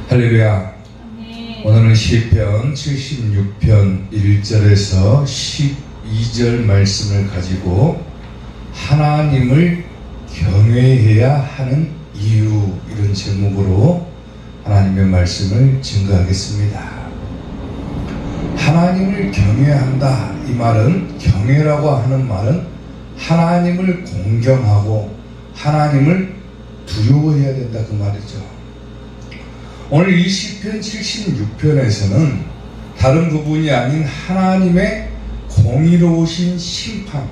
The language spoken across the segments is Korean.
할렐루야. 오늘은 시편 76편 1절에서 12절 말씀을 가지고 하나님을 경외해야 하는 이유, 이런 제목으로 하나님의 말씀을 증거하겠습니다. 하나님을 경외한다, 이 말은, 경외라고 하는 말은 하나님을 공경하고 하나님을 두려워해야 된다, 그 말이죠. 오늘 이 시편 76편에서는 다른 부분이 아닌 하나님의 공의로우신 심판,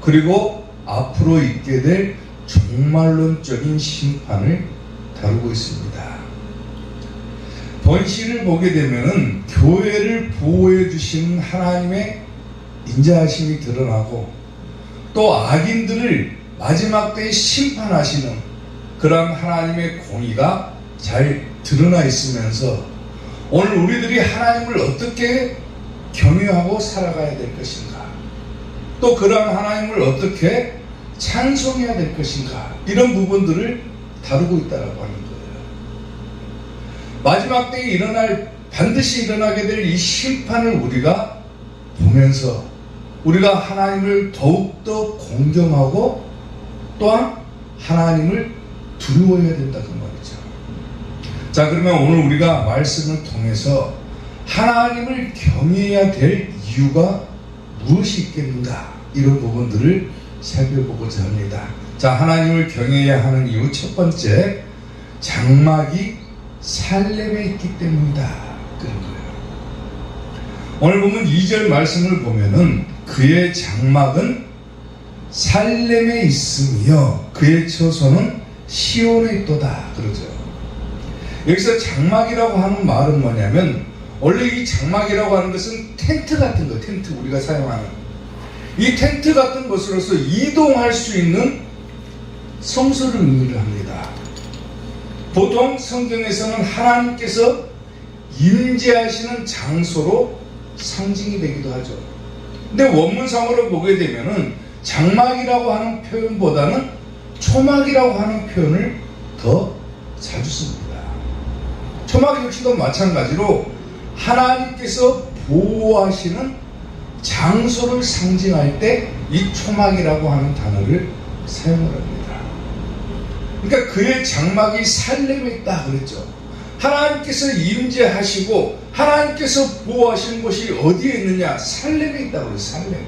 그리고 앞으로 있게 될 종말론적인 심판을 다루고 있습니다. 본시를 보게 되면은 교회를 보호해 주시는 하나님의 인자하심이 드러나고, 또 악인들을 마지막 때에 심판하시는 그런 하나님의 공의가 잘 드러나 있으면서 오늘 우리들이 하나님을 어떻게 경외하고 살아가야 될 것인가, 또 그런 하나님을 어떻게 찬송해야 될 것인가, 이런 부분들을 다루고 있다라고 하는 거예요. 마지막 때에 반드시 일어나게 될 이 심판을 우리가 보면서 우리가 하나님을 더욱더 공경하고 또한 하나님을 두려워해야 된다, 그 말이죠. 자, 그러면 오늘 우리가 말씀을 통해서 하나님을 경외해야 될 이유가 무엇이 있겠는가, 이런 부분들을 살펴보고자 합니다. 자, 하나님을 경외해야 하는 이유 첫 번째, 장막이 살렘에 있기 때문이다, 그런 거예요. 오늘 보면 2절 말씀을 보면은 그의 장막은 살렘에 있으며 그의 처소는 시온에 있도다, 그러죠. 여기서 장막이라고 하는 말은 뭐냐면, 원래 이 장막이라고 하는 것은 텐트 같은 거, 텐트 우리가 사용하는 이 텐트 같은 것으로서 이동할 수 있는 성소를 의미를 합니다. 보통 성경에서는 하나님께서 임재하시는 장소로 상징이 되기도 하죠. 근데 원문상으로 보게 되면은 장막이라고 하는 표현보다는 초막이라고 하는 표현을 더 자주 씁니다. 초막 역시도 마찬가지로 하나님께서 보호하시는 장소를 상징할 때 이 초막이라고 하는 단어를 사용을 합니다. 그러니까 그의 장막이 살렘에 있다 그랬죠. 하나님께서 임재하시고 하나님께서 보호하시는 곳이 어디에 있느냐? 살렘에 있다고 그래요. 살렘.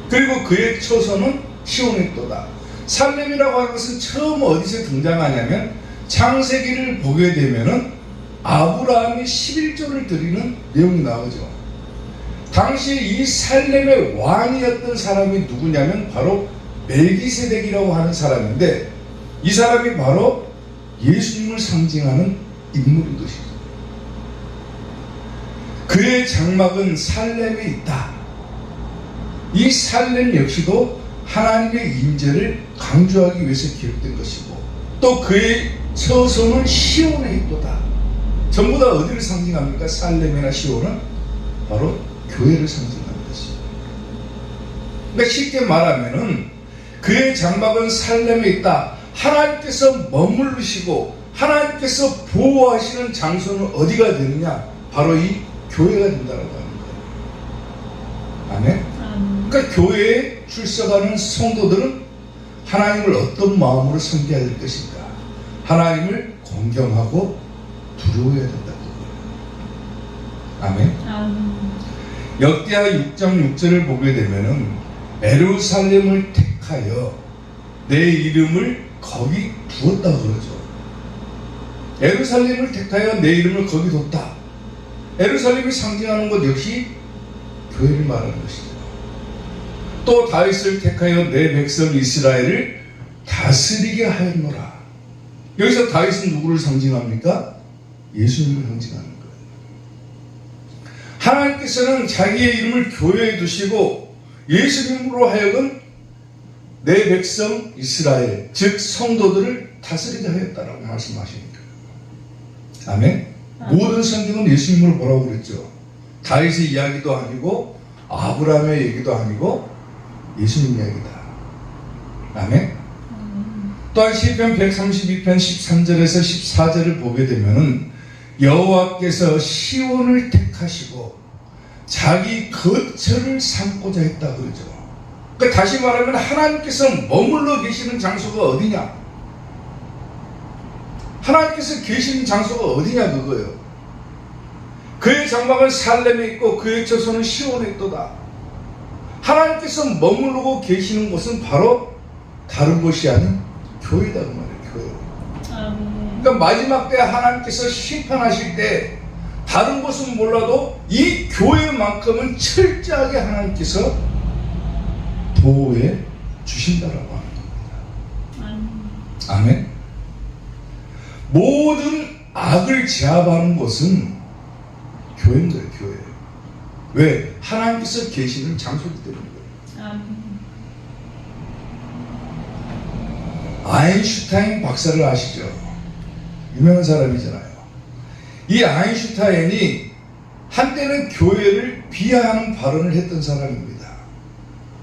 그리고 그의 처소는 시온에 있도다. 살렘이라고 하는 것은 처음 어디서 등장하냐면 창세기를 보게 되면은 아브라함이 11조를 드리는 내용이 나오죠. 당시 이 살렘의 왕이었던 사람이 누구냐면 바로 멜기세덱이라고 하는 사람인데, 이 사람이 바로 예수님을 상징하는 인물인 것이죠. 그의 장막은 살렘에 있다. 이 살렘 역시도 하나님의 임재를 강조하기 위해서 기록된 것이고, 또 그의 처소는 시온에 있도다. 전부 다 어디를 상징합니까? 살렘이나 시온은 바로 교회를 상징하는 것이죠. 그러니까 쉽게 말하면은 그의 장막은 살렘에 있다. 하나님께서 머무르시고 하나님께서 보호하시는 장소는 어디가 되느냐? 바로 이 교회가 된다고 하는 거예요. 아멘? 그러니까 교회에 출석하는 성도들은 하나님을 어떤 마음으로 섬겨야 될 것인가? 하나님을 공경하고 두려워해야 된다고 거예요. 아멘? 역대하 6장 6절을 보게 되면은 예루살렘을 택하여 내 이름을 거기 두었다 그러죠. 예루살렘을 택하여 내 이름을 거기 뒀다. 예루살렘이 상징하는 것 역시 교회를 말하는 것이죠. 또 다윗을 택하여 내 백성 이스라엘을 다스리게 하였노라. 여기서 다윗은 누구를 상징합니까? 예수님을 상징하는 거예요. 하나님께서는 자기의 이름을 교회에 두시고 예수님으로 하여금 내 백성 이스라엘, 즉 성도들을 다스리게 하였다라고 말씀하십니다. 아멘? 모든 성경은 예수님을 뭐라고 그랬죠? 다윗의 이야기도 아니고 아브라함의 얘기도 아니고 예수님 이야기다. 아멘? 또한 시편 132편 13절에서 14절을 보게 되면은 여호와께서 시온을 택하시고 자기 거처를 삼고자 했다 그러죠. 그러니까 다시 말하면 하나님께서 머물러 계시는 장소가 어디냐? 하나님께서 계시는 장소가 어디냐 그거예요. 그의 장막은 살렘에 있고 그의 처소는 시온에 있도다. 하나님께서 머무르고 계시는 곳은 바로 다른 곳이 아닌 교회다 그 말이에요. 교회. 그러니까 마지막 때 하나님께서 심판하실 때 다른 곳은 몰라도 이 교회만큼은 철저하게 하나님께서 보호해 주신다라고 하는 겁니다. 아멘. 모든 악을 제압하는 것은 교회인 거예요. 교회. 왜? 하나님께서 계시는 장소이기 때문이에요. 아인슈타인 박사를 아시죠? 유명한 사람이잖아요. 이 아인슈타인이 한때는 교회를 비하하는 발언을 했던 사람입니다.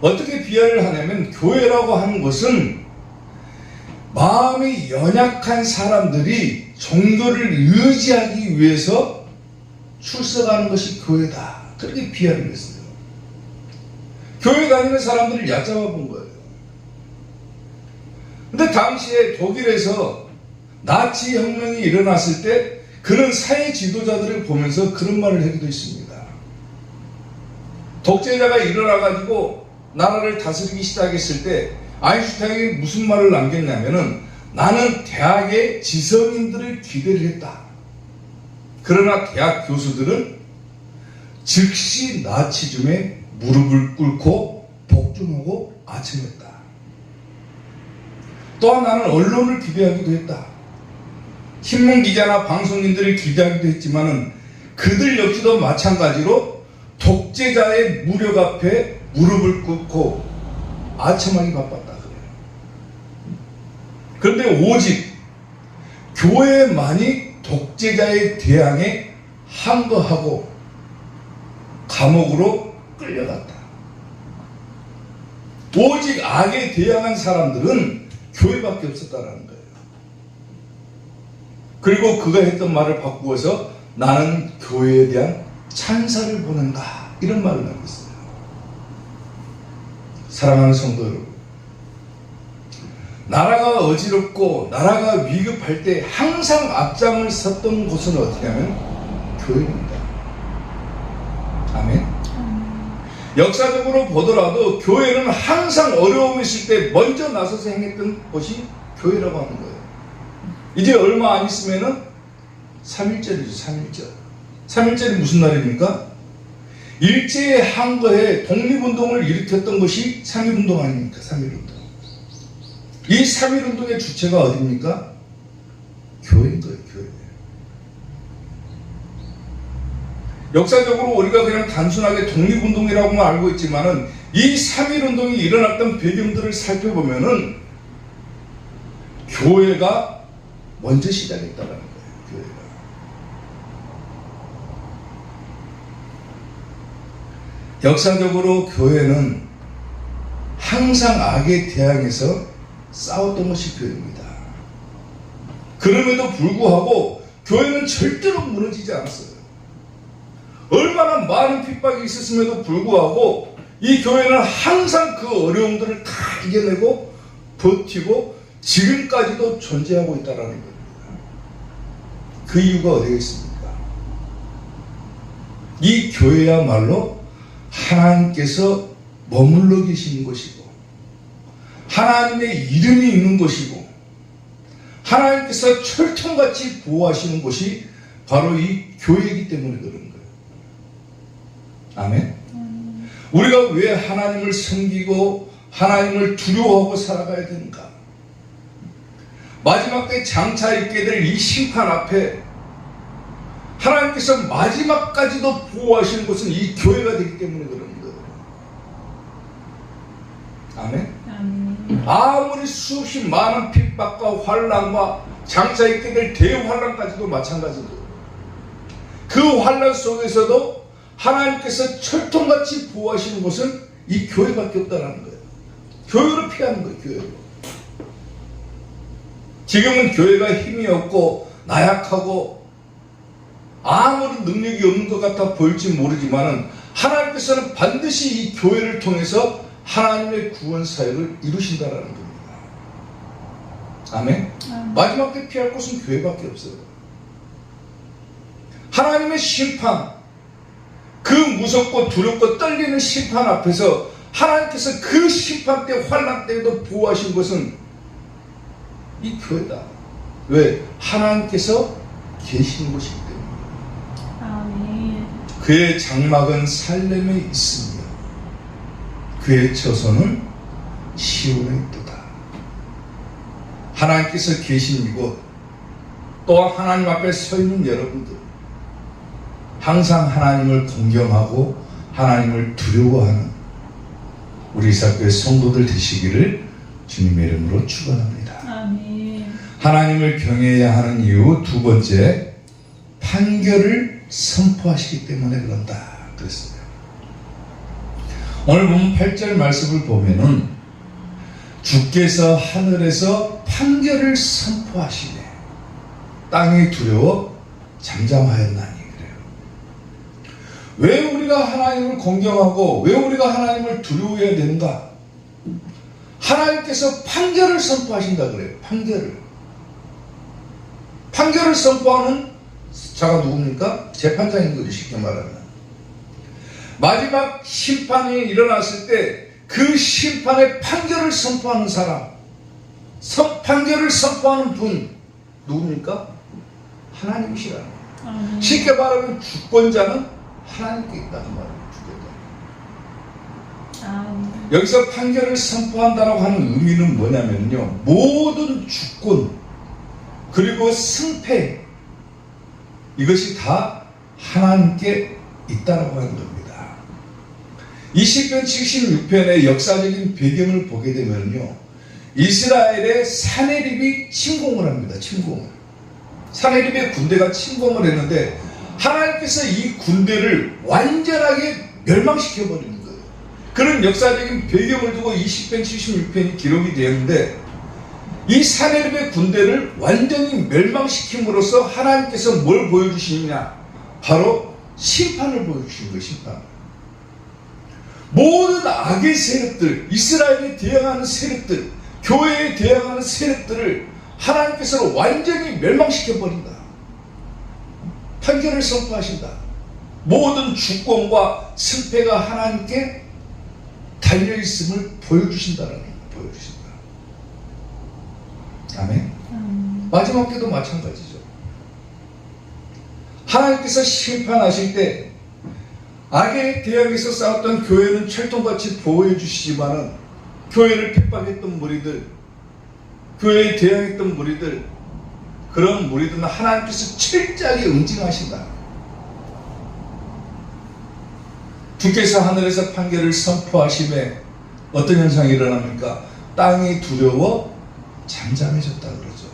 어떻게 비하를 하냐면 교회라고 하는 것은 마음이 연약한 사람들이 종교를 의지하기 위해서 출석하는 것이 교회다. 그렇게 비하를 했어요. 교회 다니는 사람들을 얕잡아 본 거예요. 근데 당시에 독일에서 나치 혁명이 일어났을 때 그런 사회 지도자들을 보면서 그런 말을 하기도 했습니다. 독재자가 일어나가지고 나라를 다스리기 시작했을 때 아인슈타인이 무슨 말을 남겼냐면은 나는 대학의 지성인들을 기대를 했다. 그러나 대학 교수들은 즉시 나치즘에 무릎을 꿇고 복종하고 아첨했다. 또한 나는 언론을 기대하기도 했다. 신문 기자나 방송인들을 기대하기도 했지만은 그들 역시도 마찬가지로 독재자의 무력 앞에 무릎을 꿇고 아첨하기 바빴다 그래요. 그런데 오직 교회만이 독재자의 대항에 항거하고 감옥으로 끌려갔다. 오직 악에 대항한 사람들은 교회밖에 없었다라는 거예요. 그리고 그가 했던 말을 바꾸어서 나는 교회에 대한 찬사를 보낸다. 이런 말을 남겼어요. 사랑하는 성도 여러분, 나라가 어지럽고 나라가 위급할 때 항상 앞장을 섰던 곳은 어디냐면 교회입니다. 아멘. 역사적으로 보더라도 교회는 항상 어려움이 있을 때 먼저 나서서 행했던 곳이 교회라고 하는 거예요. 이제 얼마 안 있으면은 3.1절이죠. 3.1절. 3.1절이 무슨 날입니까? 일제의 항거에 독립운동을 일으켰던 것이 3.1운동 아닙니까? 3.1운동. 이 3.1운동의 주체가 어디입니까? 교회인 거예요. 교회. 역사적으로 우리가 그냥 단순하게 독립운동이라고만 알고 있지만은 이 3.1운동이 일어났던 배경들을 살펴보면은 교회가 먼저 시작했다는 거예요. 교회가. 역사적으로 교회는 항상 악에 대항해서 싸웠던 것이 교회입니다. 그럼에도 불구하고 교회는 절대로 무너지지 않았어요. 얼마나 많은 핍박이 있었음에도 불구하고 이 교회는 항상 그 어려움들을 다 이겨내고 버티고 지금까지도 존재하고 있다는 겁니다. 그 이유가 어디에 있습니까? 이 교회야말로 하나님께서 머물러 계시는 곳이고 하나님의 이름이 있는 곳이고 하나님께서 철통같이 보호하시는 곳이 바로 이 교회이기 때문에 그런 거예요. 아멘. 우리가 왜 하나님을 섬기고 하나님을 두려워하고 살아가야 되는가? 마지막 때 장차 있게 될 이 심판 앞에 하나님께서 마지막까지도 보호하시는 곳은 이 교회가 되기 때문에 그런 거예요. 아멘. 아무리 수없이 많은 핍박과 환난과 장차 있게 될 대환난까지도 마찬가지로 그 환난 속에서도 하나님께서 철통같이 보호하시는 곳은 이 교회밖에 없다는 거예요. 교회로 피하는 거예요. 교회로. 지금은 교회가 힘이 없고 나약하고 아무런 능력이 없는 것 같아 보일지 모르지만 하나님께서는 반드시 이 교회를 통해서 하나님의 구원 사역을 이루신다라는 겁니다. 아멘. 마지막 때 피할 곳은 교회밖에 없어요. 하나님의 심판, 그 무섭고 두렵고 떨리는 심판 앞에서 하나님께서 그 심판 때 환난 때에도 보호하신 것은 이 교회다. 왜? 하나님께서 계신 곳이기 때문에. 아멘. 그의 장막은 살렘에 있으며 그의 처소는 시온에 있도다. 하나님께서 계신 이곳, 또한 하나님 앞에 서 있는 여러분들, 항상 하나님을 공경하고 하나님을 두려워하는 우리 이사교회 성도들 되시기를 주님의 이름으로 축원합니다. 아멘. 하나님을 경외해야 하는 이유 두 번째, 판결을 선포하시기 때문에 그런다 그랬어요. 오늘 보면 8절 말씀을 보면은 주께서 하늘에서 판결을 선포하시네. 땅이 두려워 잠잠하였나니. 왜 우리가 하나님을 공경하고 왜 우리가 하나님을 두려워해야 되는가? 하나님께서 판결을 선포하신다 그래요. 판결을 선포하는 자가 누굽니까? 재판장인 거죠. 쉽게 말하면. 마지막 심판이 일어났을 때 그 심판의 판결을 선포하는 사람, 판결을 선포하는 분 누굽니까? 하나님이시라는 거예요. 쉽게 말하면 주권자는 하나님께 있다는 말이에요. 주권자. 여기서 판결을 선포한다라고 하는 의미는 뭐냐면요, 모든 주권 그리고 승패, 이것이 다 하나님께 있다라고 하는 겁니다. 이 시편 76편의 역사적인 배경을 보게 되면요, 이스라엘의 사네립이 침공을 합니다. 사네립의 군대가 침공을 했는데 하나님께서 이 군대를 완전하게 멸망시켜버리는 거예요. 그런 역사적인 배경을 두고 이 시편 76편이 기록이 되었는데, 이 사네립의 군대를 완전히 멸망시킴으로써 하나님께서 뭘 보여주시느냐? 바로 심판을 보여주신 거예요. 심판. 모든 악의 세력들, 이스라엘에 대항하는 세력들, 교회에 대항하는 세력들을 하나님께서 완전히 멸망시켜버린다. 판결을 선포하신다. 모든 주권과 승패가 하나님께 달려있음을 보여주신다는 보여주신다. 아멘. 마지막 때도 마찬가지죠. 하나님께서 심판하실 때 악에 대항해서 싸웠던 교회는 철통같이 보호해 주시지만은 교회를 핍박했던 무리들, 교회에 대항했던 무리들, 그런 무리들은 하나님께서 철저하게 응징하신다. 주께서 하늘에서 판결을 선포하심에 어떤 현상이 일어납니까? 땅이 두려워 잠잠해졌다 그러죠.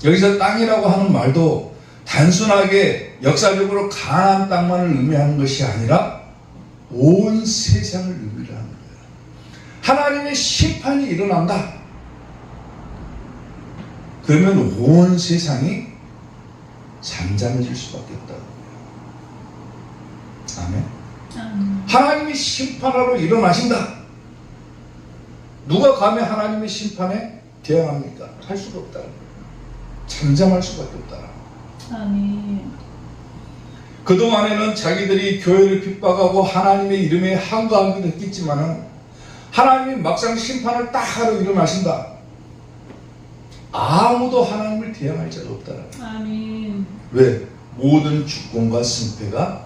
여기서 땅이라고 하는 말도 단순하게 역사적으로 가나안 땅만을 의미하는 것이 아니라 온 세상을 의미하는 거예요. 하나님의 심판이 일어난다. 그러면 온 세상이 잠잠해질 수밖에 없다고. 아멘. 하나님이 심판하러 일어나신다. 누가 감히 하나님의 심판에 대항합니까? 할 수가 없다. 잠잠할 수밖에 없다. 아멘. 그동안에는 자기들이 교회를 핍박하고 하나님의 이름에 항거하기도 했겠지만 하나님이 막상 심판을 딱 하러 일어나신다. 아무도 하나님을 대항할 자가 없다. 아멘. 왜? 모든 주권과 승패가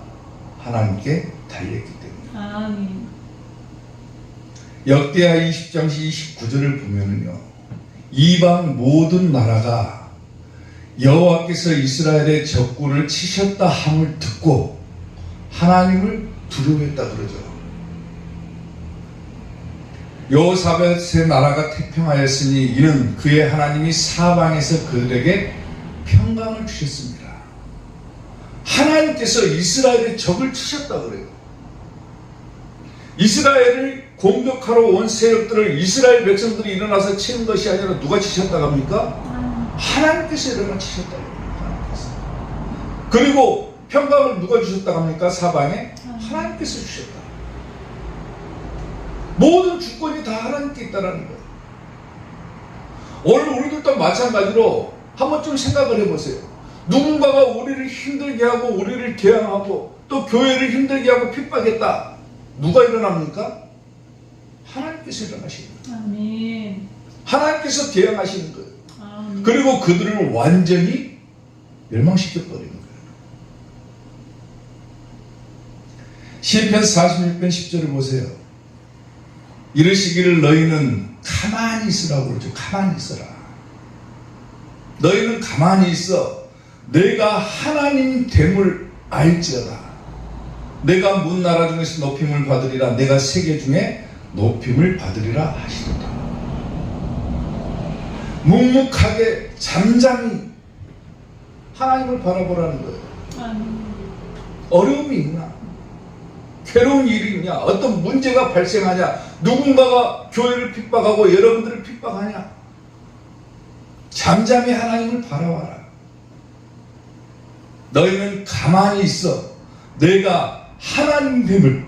하나님께 달렸기 때문에. 아멘. 역대하 20장 29절을 보면은요, 이방 모든 나라가 여호와께서 이스라엘의 적군을 치셨다 함을 듣고 하나님을 두려워했다 그러죠. 여호사밧의 나라가 태평하였으니 이는 그의 하나님이 사방에서 그들에게 평강을 주셨습니다. 하나님께서 이스라엘의 적을 치셨다 그래요. 이스라엘을 공격하러 온 세력들을 이스라엘 백성들이 일어나서 치는 것이 아니라 누가 치셨다고 합니까? 하나님께서 일어나 치셨다고 합니다. 그리고 평강을 누가 주셨다고 합니까? 사방에 하나님께서 주셨다. 모든 주권이 다 하나님께 있다는 거예요. 오늘 우리들도 마찬가지로 한번 좀 생각을 해보세요. 누군가가 우리를 힘들게 하고 우리를 개항하고 또 교회를 힘들게 하고 핍박했다. 누가 일어납니까? 하나님께서 일어나시는 거예요. 아멘. 하나님께서 대항하시는 거예요. 아멘. 그리고 그들을 완전히 멸망시켜버리는 거예요. 시편 46편 10절을 보세요. 이르시기를 너희는 가만히 있으라고 그러죠. 가만히 있어라. 너희는 가만히 있어. 내가 하나님 됨을 알지어다. 내가 문 나라 중에서 높임을 받으리라. 내가 세계 중에 높임을 받으리라 하시도다. 묵묵하게 잠잠히 하나님을 바라보라는 거예요. 아멘. 어려움이 있나? 괴로운 일이 있냐? 어떤 문제가 발생하냐? 누군가가 교회를 핍박하고 여러분들을 핍박하냐? 잠잠히 하나님을 바라봐라. 너희는 가만히 있어. 내가 하나님 됨을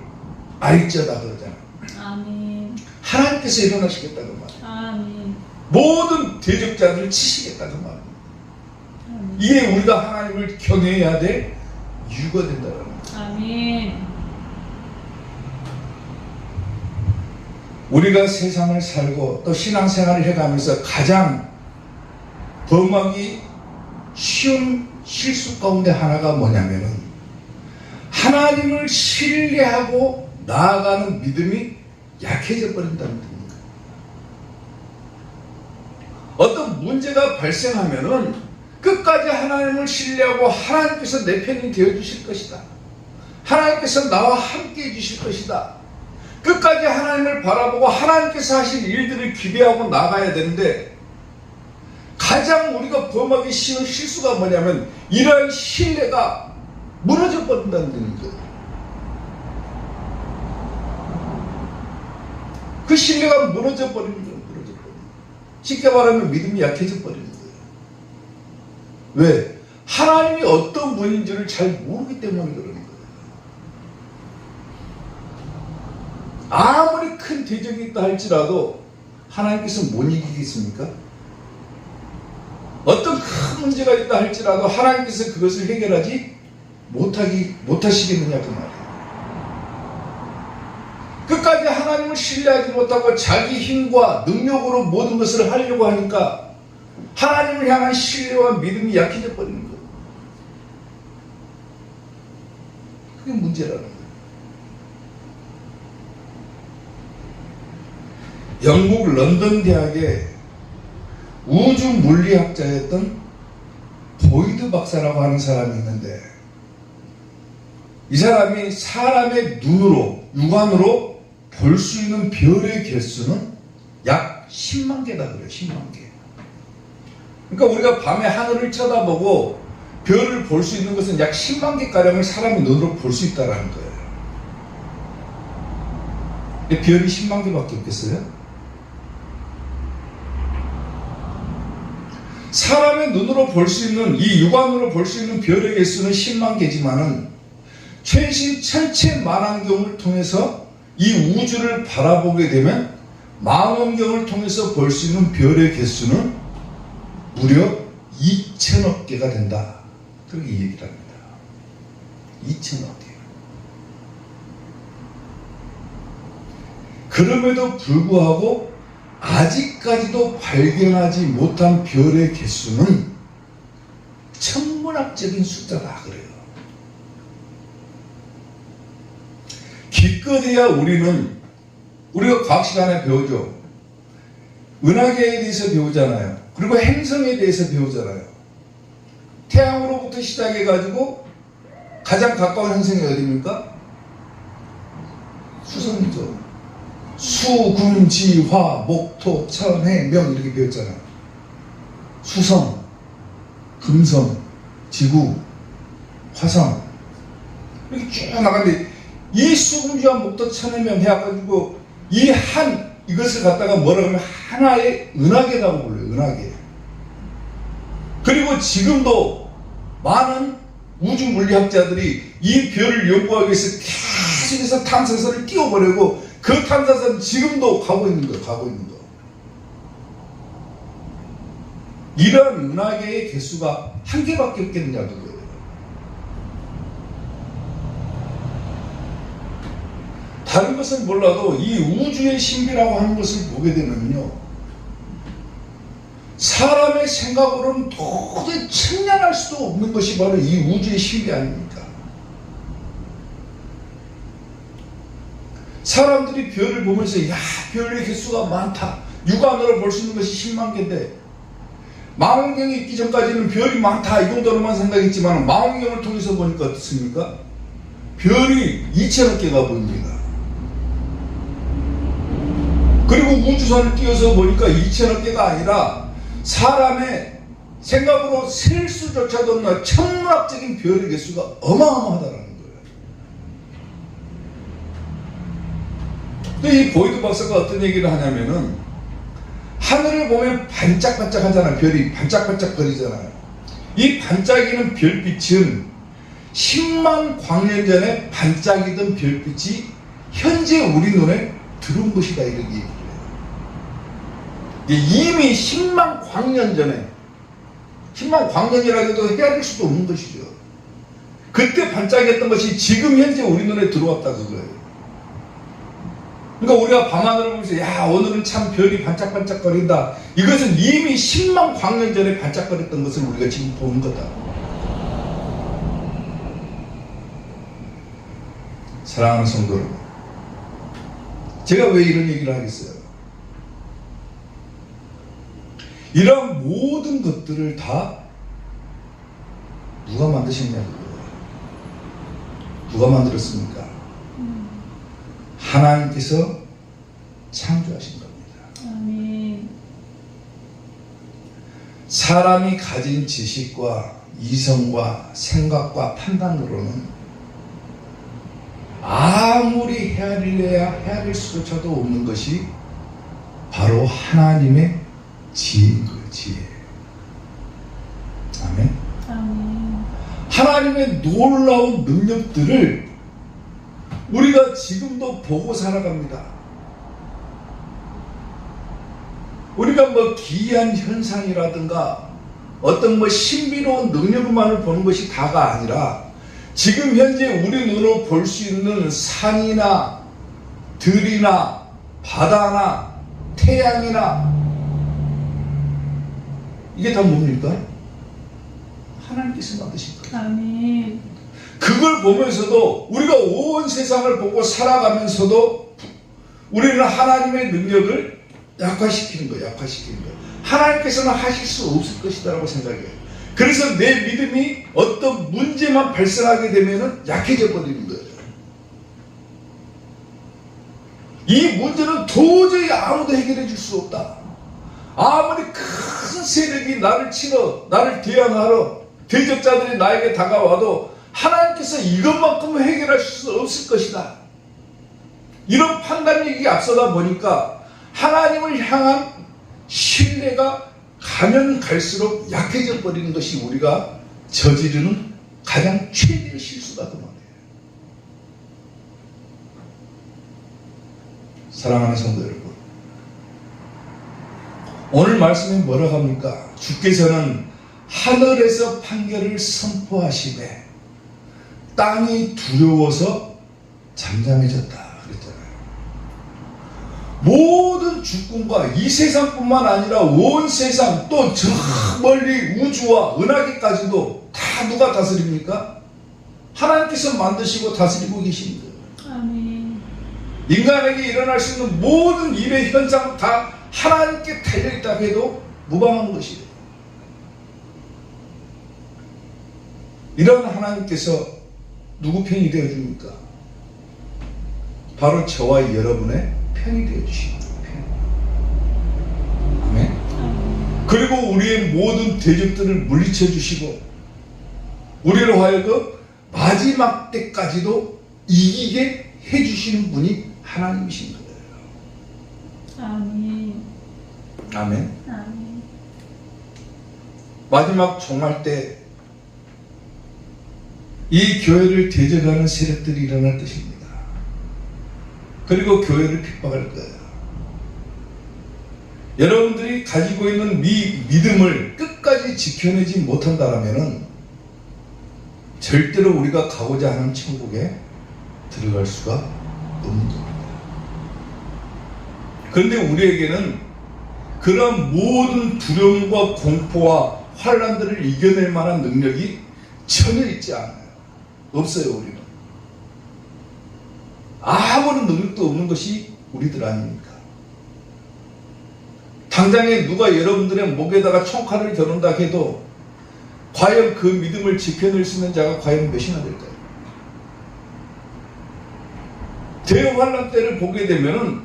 알지어다 그러잖아. 아멘. 하나님께서 일어나시겠다고 말이야. 아멘. 모든 대적자들을 치시겠다고 말이야. 아멘. 이게 우리가 하나님을 경외해야 될 이유가 된다는 거야. 아멘. 우리가 세상을 살고 또 신앙생활을 해가면서 가장 범하기 쉬운 실수 가운데 하나가 뭐냐면은 하나님을 신뢰하고 나아가는 믿음이 약해져 버린다는 겁니다. 어떤 문제가 발생하면은 끝까지 하나님을 신뢰하고 하나님께서 내 편이 되어주실 것이다. 하나님께서 나와 함께 해주실 것이다. 끝까지 하나님을 바라보고 하나님께서 하실 일들을 기대하고 나가야 되는데 가장 우리가 범하기 쉬운 실수가 뭐냐면 이러한 신뢰가 무너져 버린다는 거예요. 그 신뢰가 무너져 버리는 거예요. 쉽게 말하면 믿음이 약해져 버리는 거예요. 왜? 하나님이 어떤 분인지를 잘 모르기 때문에 그러는 거예요. 아무리 큰 대적이 있다 할지라도 하나님께서 못 이기겠습니까? 어떤 큰 문제가 있다 할지라도 하나님께서 그것을 해결하지 못하시겠느냐 그 말이에요. 끝까지 하나님을 신뢰하지 못하고 자기 힘과 능력으로 모든 것을 하려고 하니까 하나님을 향한 신뢰와 믿음이 약해져 버리는 거예요. 그게 문제라는 거예요. 영국 런던 대학의 우주 물리학자였던 보이드 박사라고 하는 사람이 있는데 이 사람이 사람의 눈으로 육안으로 볼 수 있는 별의 개수는 약 10만 개다 그래요. 10만 개. 그러니까 우리가 밤에 하늘을 쳐다보고 별을 볼 수 있는 것은 약 10만 개가량을 사람의 눈으로 볼 수 있다는 거예요. 근데 별이 10만 개밖에 없겠어요? 사람의 눈으로 볼 수 있는 이 육안으로 볼 수 있는 별의 개수는 10만 개지만은 최신 천체 만환경을 통해서 이 우주를 바라보게 되면 망원경을 통해서 볼 수 있는 별의 개수는 무려 2천억 개가 된다. 그렇게 얘기를 합니다. 2천억 개. 그럼에도 불구하고 아직까지도 발견하지 못한 별의 개수는 천문학적인 숫자다 그래요. 기껏해야 우리가 과학 시간에 배우죠. 은하계에 대해서 배우잖아요. 그리고 행성에 대해서 배우잖아요. 태양으로부터 시작해가지고 가장 가까운 행성이 어디입니까? 수성이죠. 수, 금, 지, 화, 목, 토, 천, 해, 명 이렇게 배웠잖아요. 수성, 금성, 지구, 화성 이렇게 쭉 나가는데 이 수금주와 목도 천해명 해가지고 이 이것을 갖다가 뭐라고 하면 하나의 은하계라고 불러요. 은하계. 그리고 지금도 많은 우주 물리학자들이 이 별을 연구하기 위해서 계속해서 탐사선을 띄워보려고 그 탐사선 지금도 가고 있는 거예요. 가고 있는 거. 이러한 은하계의 개수가 한 개밖에 없겠느냐 그거예요. 다른 것은 몰라도 이 우주의 신비라고 하는 것을 보게 되면요, 사람의 생각으로는 도저히 측량할 수도 없는 것이 바로 이 우주의 신비 아닙니까? 사람들이 별을 보면서 야, 별의 개수가 많다. 육안으로 볼 수 있는 것이 10만 개인데 망원경이 있기 전까지는 별이 많다 이 정도로만 생각했지만 망원경을 통해서 보니까 어떻습니까? 별이 2천억 개가 보입니다. 그리고 우주선을 띄워서 보니까 2천억 개가 아니라 사람의 생각으로 셀 수조차도 없는 천문학적인 별의 개수가 어마어마하다는 거예요. 근데 이 보이드 박사가 어떤 얘기를 하냐면은 하늘을 보면 반짝반짝 하잖아요. 별이 반짝반짝 거리잖아요. 이 반짝이는 별빛은 10만 광년 전에 반짝이던 별빛이 현재 우리 눈에 들어온 것이다 이렇게 얘기를 해요. 이미 10만 광년 전에 10만 광년이라고 해도 헤아릴 수도 없는 것이죠. 그때 반짝였던 것이 지금 현재 우리 눈에 들어왔다 그거예요. 그러니까 우리가 밤하늘을 보면서 야 오늘은 참 별이 반짝반짝거린다. 이것은 이미 10만 광년 전에 반짝거렸던 것을 우리가 지금 보는 거다. 사랑하는 성도 여러분, 제가 왜 이런 얘기를 하겠어요? 이러한 모든 것들을 다 누가 만드셨냐고요. 누가 만들었습니까? 하나님께서 창조하신 겁니다. 아멘. 사람이 가진 지식과 이성과 생각과 판단으로는 아무리 헤아리려야 헤아릴 수조차도 없는 것이 바로 하나님의 지혜인 거예요. 지혜. 아멘. 아멘. 하나님의 놀라운 능력들을 우리가 지금도 보고 살아갑니다. 우리가 뭐 기이한 현상이라든가 어떤 뭐 신비로운 능력만을 보는 것이 다가 아니라 지금 현재 우리 눈으로 볼 수 있는 산이나 들이나 바다나 태양이나 이게 다 뭡니까? 하나님께서 만드신 거예요. 아멘. 그걸 보면서도 우리가 온 세상을 보고 살아가면서도 우리는 하나님의 능력을 약화시키는 거예요. 약화시키는 거예요. 하나님께서는 하실 수 없을 것이다라고 생각해요. 그래서 내 믿음이 어떤 문제만 발생하게 되면 약해져 버리는 거예요. 이 문제는 도저히 아무도 해결해 줄 수 없다. 아무리 큰 세력이 나를 치러 나를 대항하러 대적자들이 나에게 다가와도 하나님께서 이것만큼은 해결하실 수 없을 것이다. 이런 판단력이 앞서다 보니까 하나님을 향한 신뢰가 가면 갈수록 약해져 버리는 것이 우리가 저지르는 가장 최대의 실수다 그 말이에요. 사랑하는 성도 여러분, 오늘 말씀에 뭐라고 합니까? 주께서는 하늘에서 판결을 선포하시되 땅이 두려워서 잠잠해졌다 그랬잖아요. 모든 주권과 이 세상뿐만 아니라 온 세상 또 저 멀리 우주와 은하계까지도 다 누가 다스립니까? 하나님께서 만드시고 다스리고 계신 거예요. 아멘. 인간에게 일어날 수 있는 모든 일의 현상은 다 하나님께 달려있다 해도 무방한 것이에요. 이런 하나님께서 누구 편이 되어줍니까? 바로 저와 여러분의 편이 되어주시는 거예요. 아멘. 그리고 우리의 모든 대적들을 물리쳐 주시고 우리를 하여금 마지막 때까지도 이기게 해주시는 분이 하나님이신 거예요. 아멘. 아멘. 아멘. 마지막 종말 때 이 교회를 대적하는 세력들이 일어날 것입니다. 그리고 교회를 핍박할 거예요. 여러분들이 가지고 있는 믿음을 끝까지 지켜내지 못한다면 절대로 우리가 가고자 하는 천국에 들어갈 수가 없는 겁니다. 그런데 우리에게는 그런 모든 두려움과 공포와 환란들을 이겨낼 만한 능력이 전혀 있지 않아요. 없어요. 우리는 아무런 능력도 없는 것이 우리들 아닙니까? 당장에 누가 여러분들의 목에다가 총칼을 겨눈다 해도 과연 그 믿음을 지켜낼 수 있는 자가 과연 몇이나 될까요? 대환란 때를 보게 되면은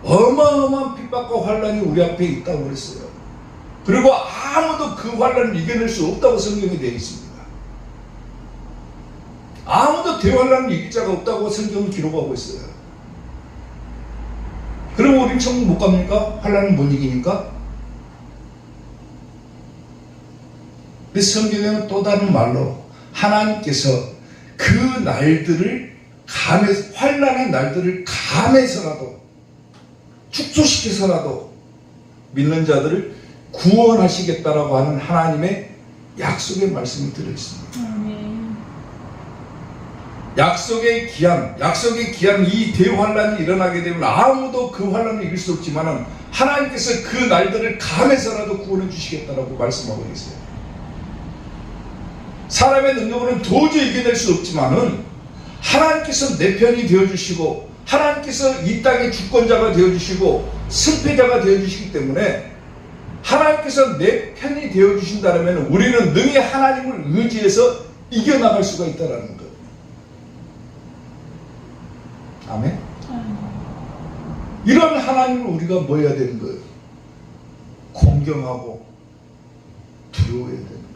어마어마한 핍박과 환란이 우리 앞에 있다고 그랬어요. 그리고 아무도 그 환란을 이겨낼 수 없다고 성경에 되어 있습니다. 아무도 대환란을 이길 자가 없다고 성경은 기록하고 있어요. 그럼 우린 천국 못 갑니까? 환란을 못 이기니까? 근데 성경에는 또 다른 말로 하나님께서 그 날들을 환란의 날들을 감해서라도 축소시켜서라도 믿는 자들을 구원하시겠다라고 하는 하나님의 약속의 말씀이 들어있습니다. 아멘. 약속의 기한 이 대환란이 일어나게 되면 아무도 그 환란을 이길 수 없지만 하나님께서 그 날들을 감해서라도 구원해 주시겠다라고 말씀하고 계세요. 사람의 능력으로는 도저히 이겨낼 수 없지만은 하나님께서 내 편이 되어주시고 하나님께서 이 땅의 주권자가 되어주시고 승패자가 되어주시기 때문에 하나님께서 내 편이 되어주신다면 우리는 능히 하나님을 의지해서 이겨나갈 수가 있다는 거예요. 아멘. 이런 하나님을 우리가 뭐 해야 되는 거예요? 공경하고 두려워해야 되는 거예요.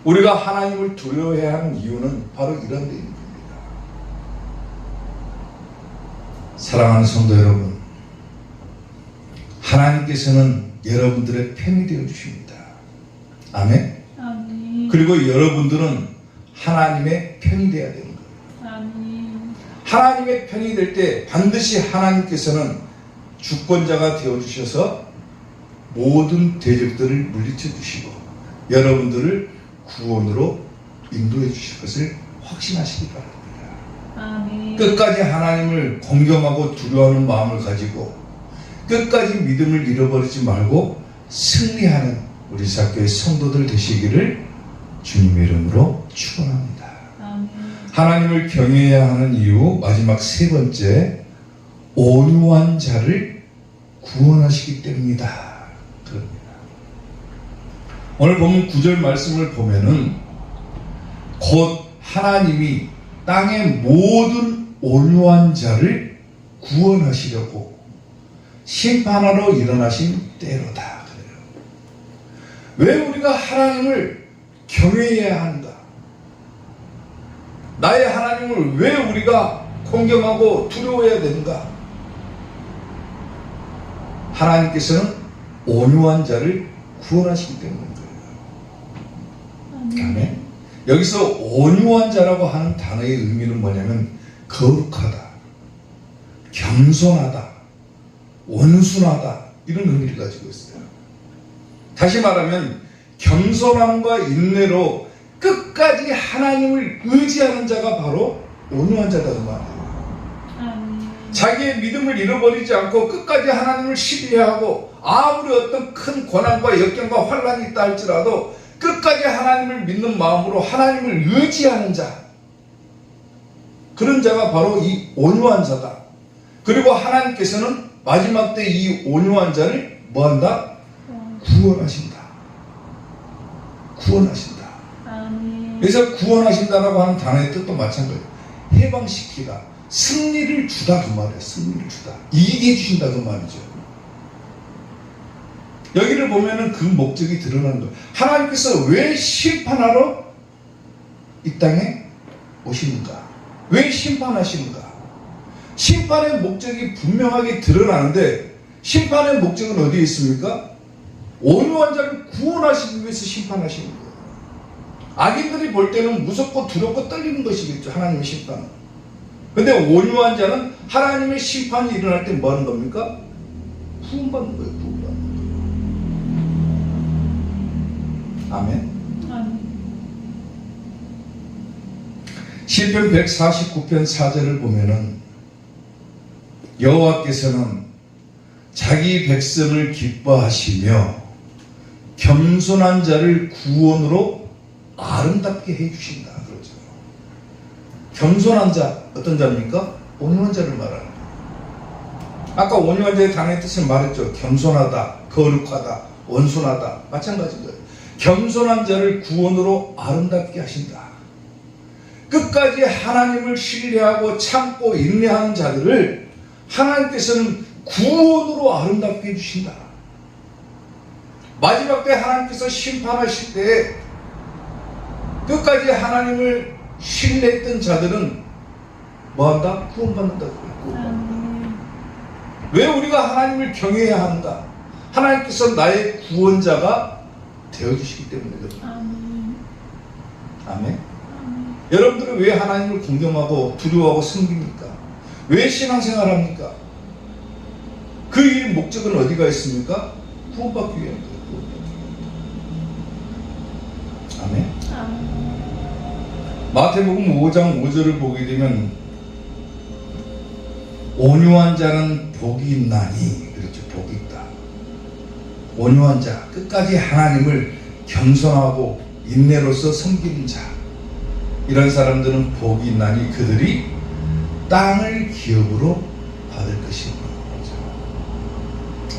우리가 하나님을 두려워해야 하는 이유는 바로 이런 데 있는 겁니다. 사랑하는 성도 여러분, 하나님께서는 여러분들의 편이 되어 주십니다. 아멘. 아멘. 그리고 여러분들은 하나님의 편이 되어야 되는 거예요. 아멘. 하나님의 편이 될 때 반드시 하나님께서는 주권자가 되어 주셔서 모든 대적들을 물리쳐 주시고 여러분들을 구원으로 인도해 주실 것을 확신하시기 바랍니다. 아멘. 끝까지 하나님을 공경하고 두려워하는 마음을 가지고 끝까지 믿음을 잃어버리지 말고 승리하는 우리 사교의 성도들 되시기를 주님의 이름으로 축원합니다. 아멘. 하나님을 경외해야 하는 이유 마지막 세 번째, 온유한 자를 구원하시기 때문이다. 그럽니다. 오늘 보면 9절 말씀을 보면은 곧 하나님이 땅의 모든 온유한 자를 구원하시려고 심판하러 일어나신 때로다. 그래요. 왜 우리가 하나님을 경외해야 하는가? 나의 하나님을 왜 우리가 공경하고 두려워해야 되는가? 하나님께서는 온유한 자를 구원하시기 때문인 거예요. 아멘. 여기서 온유한 자라고 하는 단어의 의미는 뭐냐면 거룩하다, 겸손하다, 온순하다 이런 의미를 가지고 있어요. 다시 말하면 겸손함과 인내로 끝까지 하나님을 의지하는 자가 바로 온유한 자다 그 말이에요. 자기의 믿음을 잃어버리지 않고 끝까지 하나님을 신뢰하고 아무리 어떤 큰 고난과 역경과 환란이 있다 할지라도 끝까지 하나님을 믿는 마음으로 하나님을 의지하는 자, 그런 자가 바로 이 온유한 자다. 그리고 하나님께서는 마지막 때 이 온유한 자를 뭐한다? 구원하신다. 구원하신다. 그래서 구원하신다라고 하는 단어의 뜻도 마찬가지예요. 해방시키다, 승리를 주다 그 말이에요. 승리를 주다, 이기게 해주신다 그 말이죠. 여기를 보면은 그 목적이 드러나는 거예요. 하나님께서 왜 심판하러 이 땅에 오시는가? 왜 심판하시는가? 심판의 목적이 분명하게 드러나는데 심판의 목적은 어디에 있습니까? 온유한 자를 구원하시기 위해서 심판하시는 거예요. 악인들이 볼 때는 무섭고 두렵고 떨리는 것이겠죠. 하나님의 심판은. 근데 온유한 자는 하나님의 심판이 일어날 때 뭐 하는 겁니까? 구원받는 거예요. 구원받는 거예요. 아멘. 아멘. 시편 149편 4절을 보면은 여호와께서는 자기 백성을 기뻐하시며 겸손한 자를 구원으로 아름답게 해주신다. 그러죠. 겸손한 자, 어떤 자입니까? 온유한 자를 말하는 거예요. 아까 온유한 자의 단어의 뜻을 말했죠. 겸손하다, 거룩하다, 온순하다. 마찬가지인 거예요. 겸손한 자를 구원으로 아름답게 하신다. 끝까지 하나님을 신뢰하고 참고 인내하는 자들을 하나님께서는 구원으로 아름답게 해주신다. 마지막 때 하나님께서 심판하실 때 끝까지 하나님을 신뢰했던 자들은 뭐한다? 구원받는다고 해요. 왜 우리가 하나님을 경외해야 하는가? 하나님께서 나의 구원자가 되어주시기 때문에 그렇습니다. 아멘. 여러분들은 왜 하나님을 공경하고 두려워하고 섬깁니까? 왜 신앙생활 합니까? 그 일 목적은 어디가 있습니까? 구원받기 위한 거예요. 아멘. 마태복음 5장 5절을 보게 되면 온유한 자는 복이 있나니, 그렇죠. 복이 있다. 온유한 자, 끝까지 하나님을 겸손하고 인내로서 섬기는 자, 이런 사람들은 복이 있나니 그들이 땅을 기업으로 받을 것이다.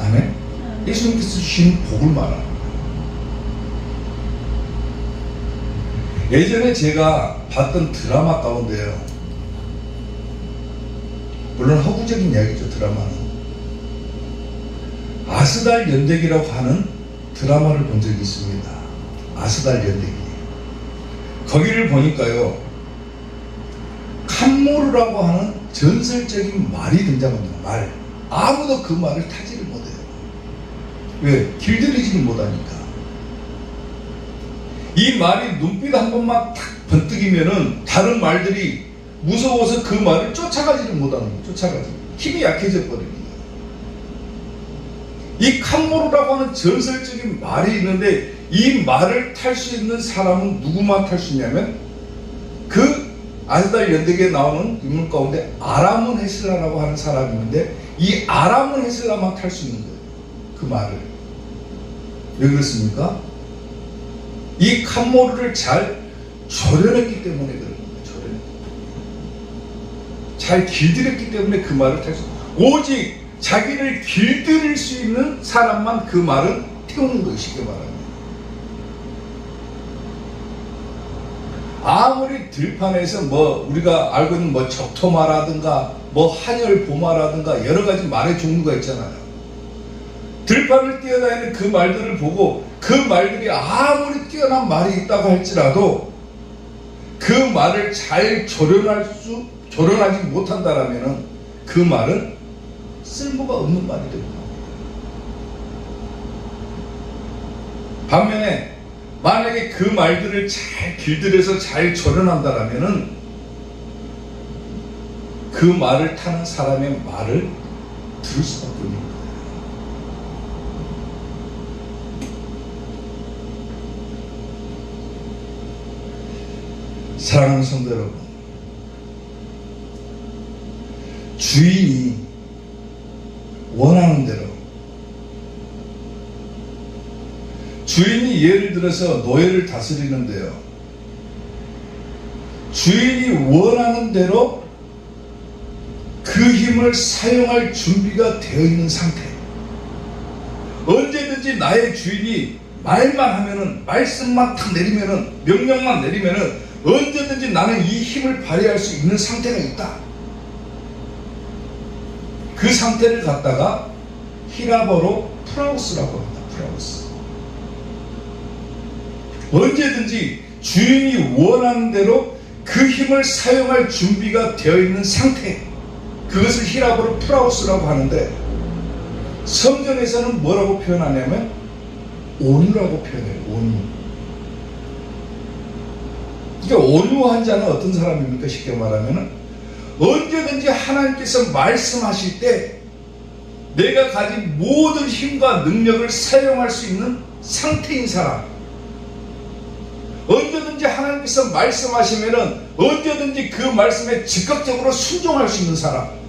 아멘. 예수님께서 주신 복을 말합니다. 예전에 제가 봤던 드라마 가운데요, 물론 허구적인 이야기죠. 드라마는 아스달 연대기라고 하는 드라마를 본 적이 있습니다. 아스달 연대기. 거기를 보니까요, 칸모르라고 하는 전설적인 말이 등장합니다. 말. 아무도 그 말을 타지를 못해요. 왜? 길들이지를 못하니까. 이 말이 눈빛 한 번만 탁 번뜩이면은 다른 말들이 무서워서 그 말을 쫓아가지를 못하는 거예요. 쫓아가지. 힘이 약해져 버리는 거예요. 이 칸모르라고 하는 전설적인 말이 있는데 이 말을 탈 수 있는 사람은 누구만 탈 수 있냐면 그 아스달 연대기에 나오는 인물 가운데 아람은 헤슬라라고 하는 사람이 있는데 이 아람은 헤슬라만 탈 수 있는 거예요. 그 말을. 왜 그렇습니까? 이 칸모르를 잘 조련했기 때문에 그런 거예요. 잘 길들였기 때문에 그 말을 탈 수, 오직 자기를 길들일 수 있는 사람만 그 말은 태우는 것이 쉽게 말하면. 아무리 들판에서 뭐 우리가 알고 있는 뭐 적토마라든가 뭐 한열보마라든가 여러 가지 말의 종류가 있잖아요. 들판을 뛰어다니는 그 말들을 보고 그 말들이 아무리 뛰어난 말이 있다고 할지라도 그 말을 잘 조련하지 못한다라면 그 말은 쓸모가 없는 말이 됩니다. 반면에 만약에 그 말들을 잘 길들여서 잘 조련한다라면 그 말을 타는 사람의 말을 들을 수밖에 없는 거예요. 사랑하는 성도 여러분, 주인이 원하는 대로, 주인이 예를 들어서 노예를 다스리는데요, 주인이 원하는 대로 그 힘을 사용할 준비가 되어 있는 상태. 언제든지 나의 주인이 말만 하면은, 말씀만 탁 내리면은, 명령만 내리면은 언제든지 나는 이 힘을 발휘할 수 있는 상태가 있다. 그 상태를 갖다가 히라버로 프라우스라고 합니다. 프라우스. 언제든지 주인이 원하는 대로 그 힘을 사용할 준비가 되어 있는 상태, 그것을 히라보로 프라우스라고 하는데, 성경에서는 뭐라고 표현하냐면 온유라고 표현해요. 온유. 그러니까 온유한 자는 어떤 사람입니까? 쉽게 말하면 언제든지 하나님께서 말씀하실 때 내가 가진 모든 힘과 능력을 사용할 수 있는 상태인 사람, 언제든지 하나님께서 말씀하시면은 언제든지 그 말씀에 즉각적으로 순종할 수 있는 사람,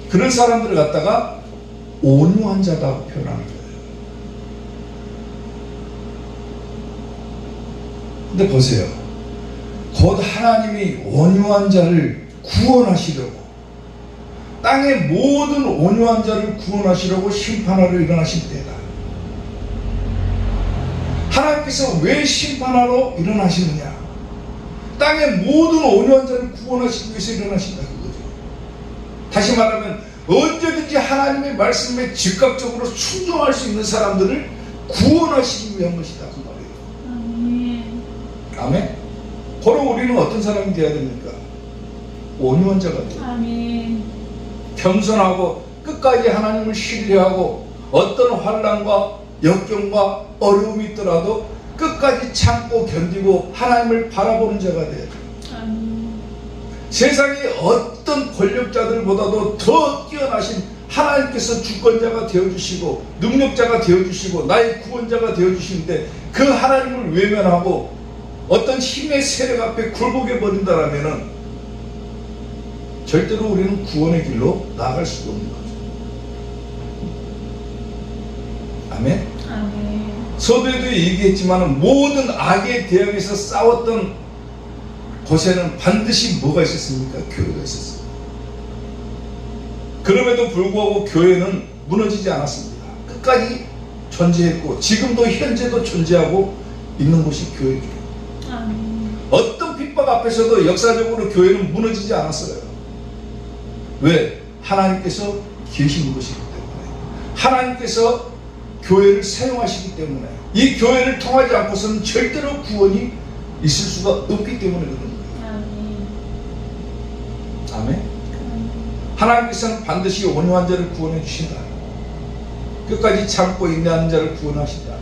그런 사람들을 갖다가 온유한 자라고 표현하는 거예요. 근데 보세요. 곧 하나님이 온유한 자를 구원하시려고, 땅의 모든 온유한 자를 구원하시려고 심판하러 일어나실 때다. 하나님께서 왜 심판하러 일어나시느냐? 땅의 모든 온유한 자를 구원하시기 위해서 일어나신다, 그거죠. 다시 말하면 언제든지 하나님의 말씀에 즉각적으로 순종할 수 있는 사람들을 구원하시기 위한 것이다, 그 말이에요. 아멘. 아멘. 바로 우리는 어떤 사람이 되어야 됩니까? 온유한 자가 돼요. 아멘. 겸손하고 끝까지 하나님을 신뢰하고 어떤 환난과 역경과 어려움이 있더라도 끝까지 참고 견디고 하나님을 바라보는 자가 돼요. 아멘. 세상의 어떤 권력자들보다도 더 뛰어나신 하나님께서 주권자가 되어주시고 능력자가 되어주시고 나의 구원자가 되어주시는데, 그 하나님을 외면하고 어떤 힘의 세력 앞에 굴복해 버린다라면은 절대로 우리는 구원의 길로 나아갈 수가 없는 거죠. 아멘. 아멘. 서두에도 얘기했지만 모든 악에 대항해서 싸웠던 곳에는 반드시 뭐가 있었습니까? 교회가 있었습니다. 그럼에도 불구하고 교회는 무너지지 않았습니다. 끝까지 존재했고 지금도 현재도 존재하고 있는 곳이 교회죠. 아멘. 어떤 핍박 앞에서도 역사적으로 교회는 무너지지 않았어요. 왜? 하나님께서 계신 것이기 때문에, 하나님께서 교회를 사용하시기 때문에, 이 교회를 통하지 않고서는 절대로 구원이 있을 수가 없기 때문에 그런 거예요. 아멘. 하나님께서는 반드시 온유한 자를 구원해 주신다. 끝까지 참고 인내하는 자를 구원하신다.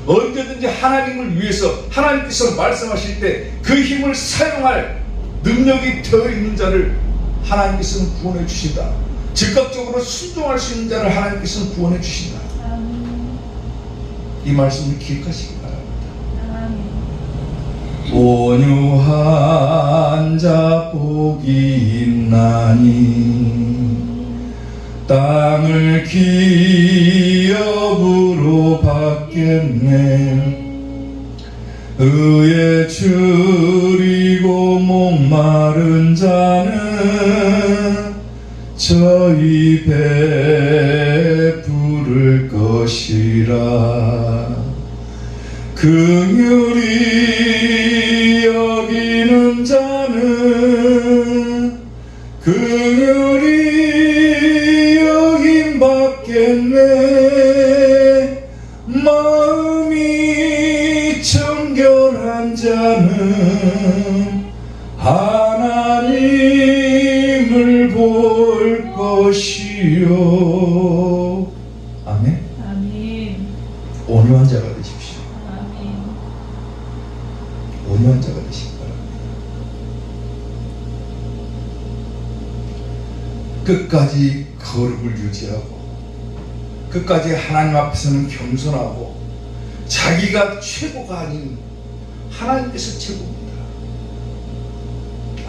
언제든지 하나님을 위해서 하나님께서 말씀하실 때 그 힘을 사용할 능력이 되어 있는 자를 하나님께서는 구원해 주신다. 즉각적으로 순종할 수 있는 자를 하나님께서는 구원해 주신다. 이 말씀을 기억하시기 바랍니다. 온유한 자 복이 있나니 땅을 기업으로 받겠네. 의에 줄이고 목마른 자는 저희 베풀을 것이라. 긍휼히 여기는 자는 긍휼히 여김 받겠네. 마음이 정결한 자는 하나님을 볼 것이요. 아멘. 아멘. 온유한 자가 되십시오. 아멘. 온유한 자가 되시기 바랍니다. 끝까지 거룩을 유지하고 끝까지 하나님 앞에서는 겸손하고 자기가 최고가 아닌 하나님께서 최고입니다.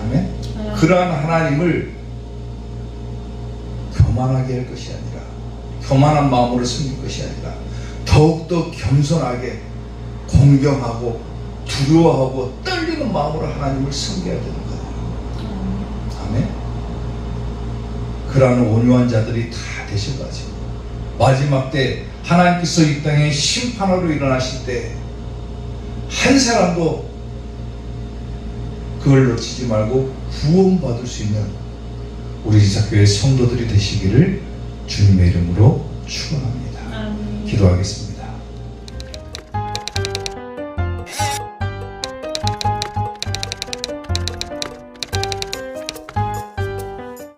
아멘. 그러한 하나님을 교만하게 할 것이 아니라, 교만한 마음으로 섬길 것이 아니라 더욱더 겸손하게 공경하고 두려워하고 떨리는 마음으로 하나님을 섬겨야 되는 거예요. 아멘. 그러한 온유한 자들이 다 되셔가지고 마지막 때 하나님께서 이 땅에 심판하러 일어나실 때 한 사람도 그걸 놓치지 말고 구원받을 수 있는 우리 지사교회 성도들이 되시기를 주님의 이름으로 축원합니다. 아멘. 기도하겠습니다.